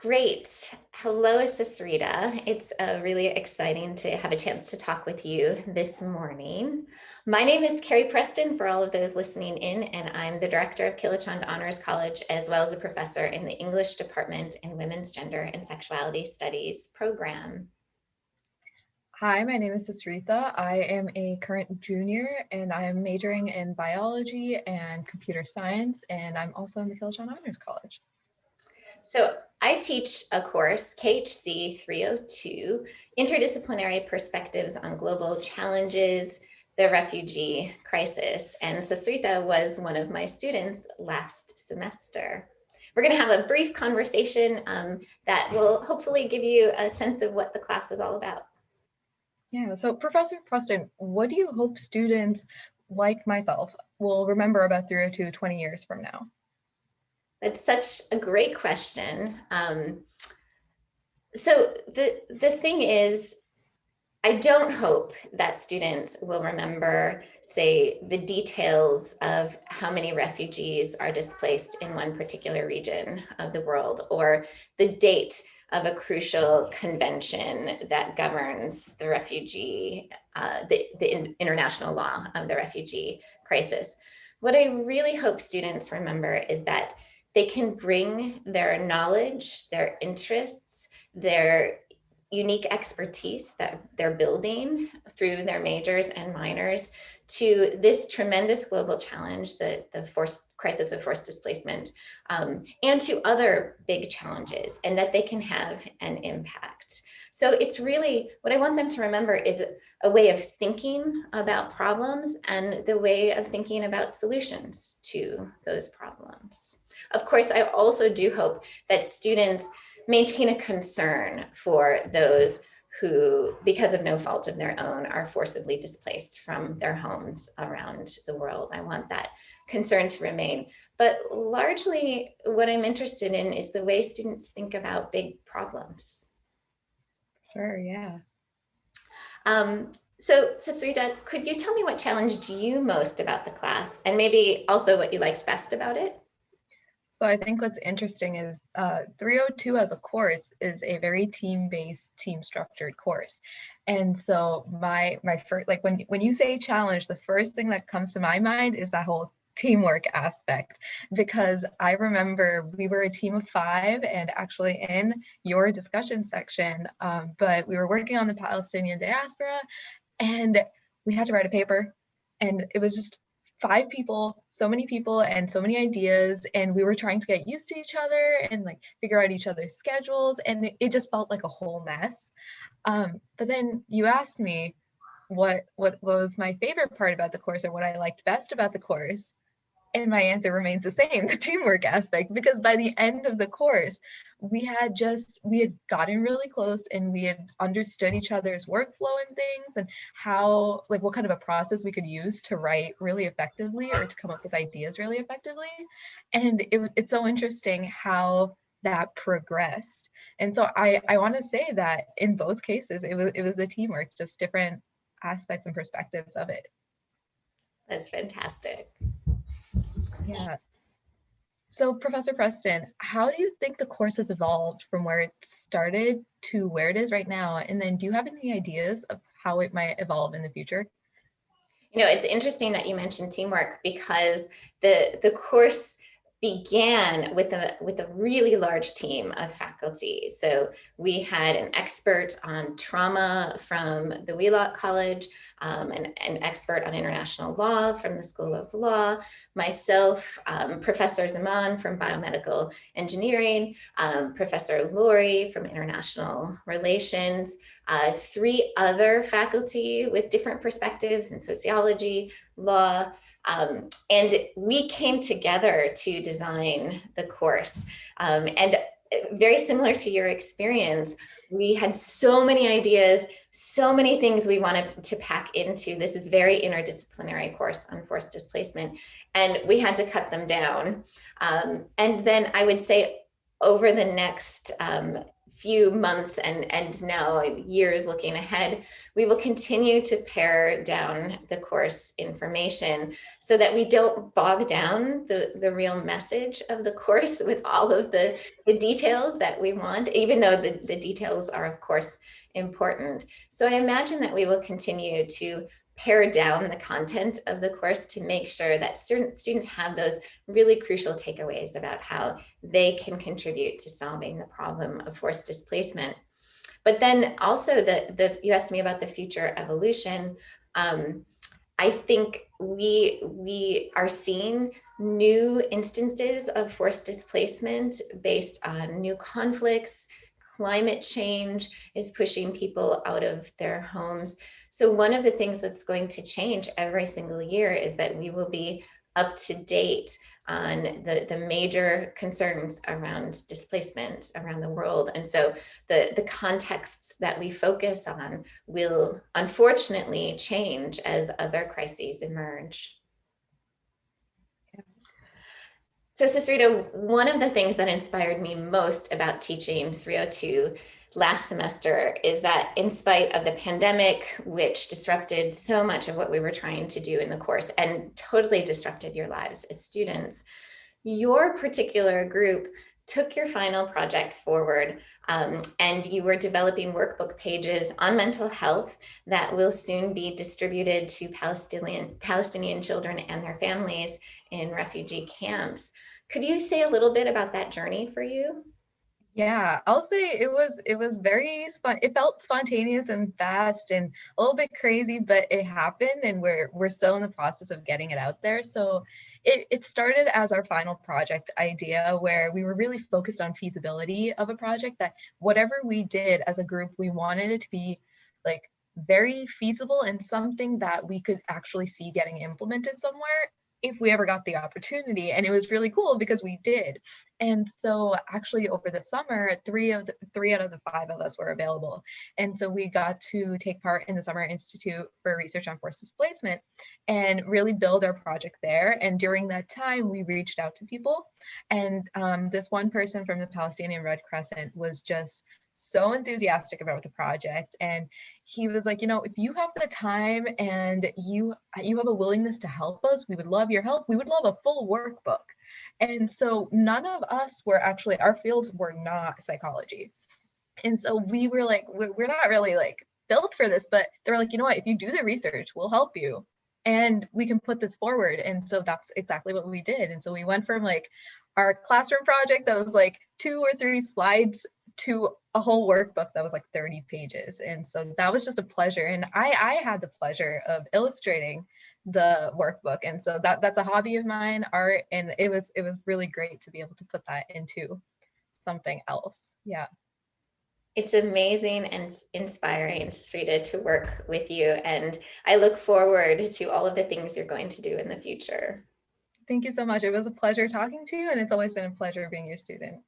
Great. Hello, Susritha. It's really exciting to have a chance to talk with you this morning. My name is Carrie Preston for all of those listening in, and I'm the director of Kilachand Honors College, as well as a professor in the English Department and Women's Gender and Sexuality Studies program. Hi, my name is Susritha. I am a current junior and I am majoring in biology and computer science, and I'm also in the Kilachand Honors College. So I teach a course, KHC 302, Interdisciplinary Perspectives on Global Challenges, the Refugee Crisis. And Susritha was one of my students last semester. We're going to have a brief conversation that will hopefully give you a sense of what the class is all about. Yeah, so Professor Preston, what do you hope students like myself will remember about 302 20 years from now? That's such a great question. So the thing is, I don't hope that students will remember, say, the details of how many refugees are displaced in one particular region of the world, or the date of a crucial convention that governs the refugee, the international law of the refugee crisis. What I really hope students remember is that they can bring their knowledge, their interests, their unique expertise that they're building through their majors and minors to this tremendous global challenge, the crisis of forced displacement, and to other big challenges, and that they can have an impact. So it's really, what I want them to remember is a way of thinking about problems and the way of thinking about solutions to those problems. Of course, I also do hope that students maintain a concern for those who, because of no fault of their own, are forcibly displaced from their homes around the world. I want that concern to remain. But largely, what I'm interested in is the way students think about big problems. Sure, yeah. So, Susritha, could you tell me what challenged you most about the class, and maybe also what you liked best about it? So I think what's interesting is 302 as a course is a very team-based, team-structured course. And so my first, like when you say challenge, the first thing that comes to my mind is that whole teamwork aspect, because I remember we were a team of 5 and actually in your discussion section, but we were working on the Palestinian diaspora and we had to write a paper, and it was just 5 people, so many people and so many ideas, and we were trying to get used to each other and like figure out each other's schedules, and it just felt like a whole mess. But then you asked me what was my favorite part about the course or what I liked best about the course. And my answer remains the same, the teamwork aspect, because by the end of the course, we had gotten really close and we had understood each other's workflow and things and how, like what kind of a process we could use to write really effectively or to come up with ideas really effectively. And it's so interesting how that progressed. And so I want to say that in both cases, it was a teamwork, just different aspects and perspectives of it. That's fantastic. Yeah. So, Professor Preston, how do you think the course has evolved from where it started to where it is right now? And then do you have any ideas of how it might evolve in the future? You know, it's interesting that you mentioned teamwork, because the course began with a really large team of faculty. So we had an expert on trauma from the Wheelock College, an expert on international law from the School of Law, myself, Professor Zaman from biomedical engineering, Professor Laurie from international relations, 3 other faculty with different perspectives in sociology, law, and we came together to design the course. And very similar to your experience, we had so many ideas, so many things we wanted to pack into this very interdisciplinary course on forced displacement, and we had to cut them down. And then I would say over the next few months and now years looking ahead, we will continue to pare down the course information so that we don't bog down the real message of the course with all of the details that we want, even though the details are, of course, important. So I imagine that we will continue to pare down the content of the course to make sure that students have those really crucial takeaways about how they can contribute to solving the problem of forced displacement. But then also you asked me about the future evolution. I think we are seeing new instances of forced displacement based on new conflicts. Climate change is pushing people out of their homes. So one of the things that's going to change every single year is that we will be up to date on the major concerns around displacement around the world. And so the contexts that we focus on will unfortunately change as other crises emerge. So Susritha, one of the things that inspired me most about teaching 302 last semester is that in spite of the pandemic, which disrupted so much of what we were trying to do in the course and totally disrupted your lives as students, your particular group took your final project forward, and you were developing workbook pages on mental health that will soon be distributed to Palestinian children and their families in refugee camps. Could you say a little bit about that journey for you? Yeah, I'll say it was very it felt spontaneous and fast and a little bit crazy, but it happened and we're still in the process of getting it out there. So it started as our final project idea where we were really focused on feasibility of a project, that whatever we did as a group, we wanted it to be like very feasible and something that we could actually see getting implemented somewhere if we ever got the opportunity. And it was really cool because we did. And so actually over the summer, three out of the five of us were available. And so we got to take part in the Summer Institute for Research on Forced Displacement and really build our project there. And during that time, we reached out to people. And this one person from the Palestinian Red Crescent was just so enthusiastic about the project, and he was like, if you have the time and you have a willingness to help us, we would love your help. We would love a full workbook. And so none of us were actually, our fields were not psychology. And so we were like, we're not really like built for this, but they were like, what, if you do the research, we'll help you and we can put this forward. And so that's exactly what we did. And so we went from like our classroom project that was like 2 or 3 slides to a whole workbook that was like 30 pages. And so that was just a pleasure. And I had the pleasure of illustrating the workbook. And so that's a hobby of mine, art. And it was really great to be able to put that into something else. Yeah. It's amazing and inspiring, Susritha, to work with you. And I look forward to all of the things you're going to do in the future. Thank you so much. It was a pleasure talking to you, and it's always been a pleasure being your student.